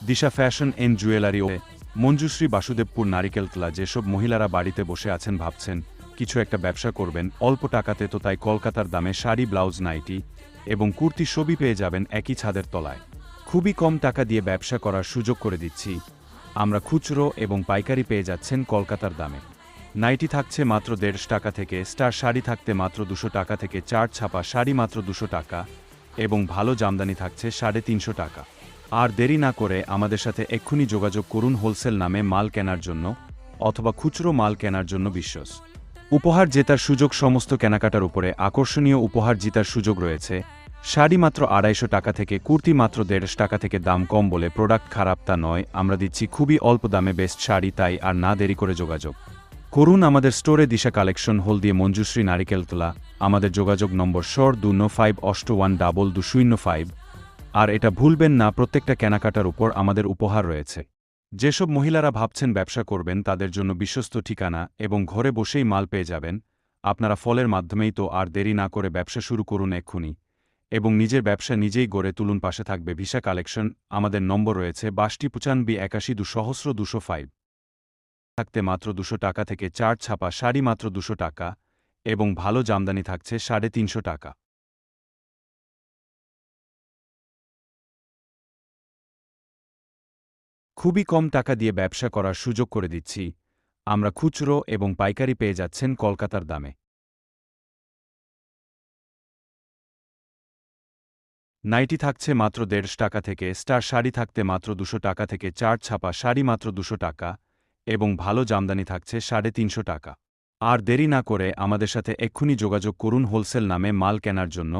Disha fashion and jewellery ও মঞ্জুশ্রী বাসুদেবপুর নারিকেলতলা। যেসব মহিলারা বাড়িতে বসে আছেন, ভাবছেন কিছু একটা ব্যবসা করবেন অল্প টাকাতে, তো তাই কলকাতার দামে শাড়ি, ব্লাউজ, নাইটি এবং কুর্তি সবই পেয়ে যাবেন একই ছাদের তলায়। খুবই কম টাকা দিয়ে ব্যবসা করার সুযোগ করে দিচ্ছি আমরা। খুচরো এবং পাইকারি পেয়ে যাচ্ছেন কলকাতার দামে। নাইটি থাকছে মাত্র 150 টাকা থেকে, স্টার শাড়ি থাকতে মাত্র 200 টাকা থেকে, চার ছাপা শাড়ি মাত্র 200 টাকা এবং ভালো জামদানি থাকছে 350 টাকা। আর দেরি না করে আমাদের সাথে এক্ষুনি যোগাযোগ করুন হোলসেল নামে মাল কেনার জন্য অথবা খুচরো মাল কেনার জন্য। বিশ্বাস উপহার জেতার সুযোগ, সমস্ত কেনাকাটার উপরে আকর্ষণীয় উপহার জেতার সুযোগ রয়েছে। শাড়ি মাত্র 250 টাকা থেকে, কুর্তি মাত্র 150 টাকা থেকে। দাম কম বলে প্রোডাক্ট খারাপ তা নয়, আমরা দিচ্ছি খুবই অল্প দামে বেস্ট শাড়ি। তাই আর না দেরি করে যোগাযোগ করুন আমাদের স্টোরে, দিশা কালেকশন, হলদিয়া, মঞ্জুশ্রী, নারিকেলতলা। আমাদের যোগাযোগ নম্বর 0295812205। আর এটা ভুলবেন না, প্রত্যেকটা কেনাকাটার উপর আমাদের উপহার রয়েছে। যেসব মহিলারা ভাবছেন ব্যবসা করবেন তাদের জন্য বিশ্বস্ত ঠিকানা এবং ঘরে বসেই মাল পেয়ে যাবেন আপনারা ফলের মাধ্যমেই। তো আর দেরি না করে ব্যবসা শুরু করুন এক্ষুনি এবং নিজের ব্যবসা নিজেই গড়ে তুলুন। পাশে থাকবে ভিসা কালেকশন। আমাদের নম্বর রয়েছে 629581200205। থাকতে মাত্র 200 টাকা থেকে, চার ছাপা শাড়ি মাত্র 200 টাকা এবং ভালো জামদানি থাকছে 350 টাকা। খুবই কম টাকা দিয়ে ব্যবসা করার সুযোগ করে দিচ্ছি আমরা। খুচরো এবং পাইকারি পেয়ে যাচ্ছেন কলকাতার দামে। নাইটি থাকছে মাত্র 150 টাকা থেকে, স্টার শাড়ি থাকতে মাত্র 200 টাকা থেকে, চার ছাপা শাড়ি মাত্র 200 টাকা এবং ভালো জামদানি থাকছে 350 টাকা। আর দেরি না করে আমাদের সাথে এক্ষুনি যোগাযোগ করুন হোলসেল নামে মাল কেনার জন্য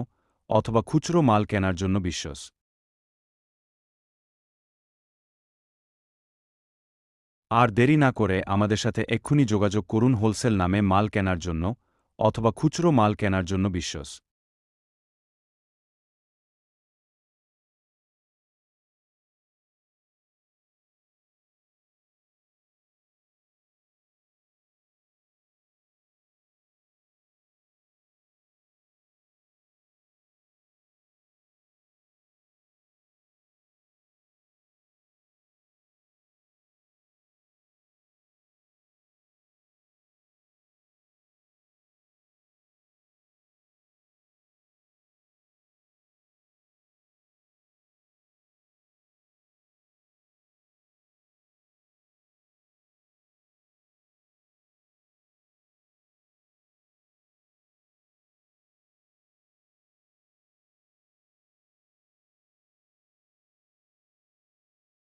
অথবা খুচরো মাল কেনার জন্য। বিশ্বাস আর দেরি না করে আমাদের সাথে এক্ষুনি যোগাযোগ করুন হোলসেল নামে মাল কেনার জন্য অথবা খুচরো মাল কেনার জন্য। বিশ্বাস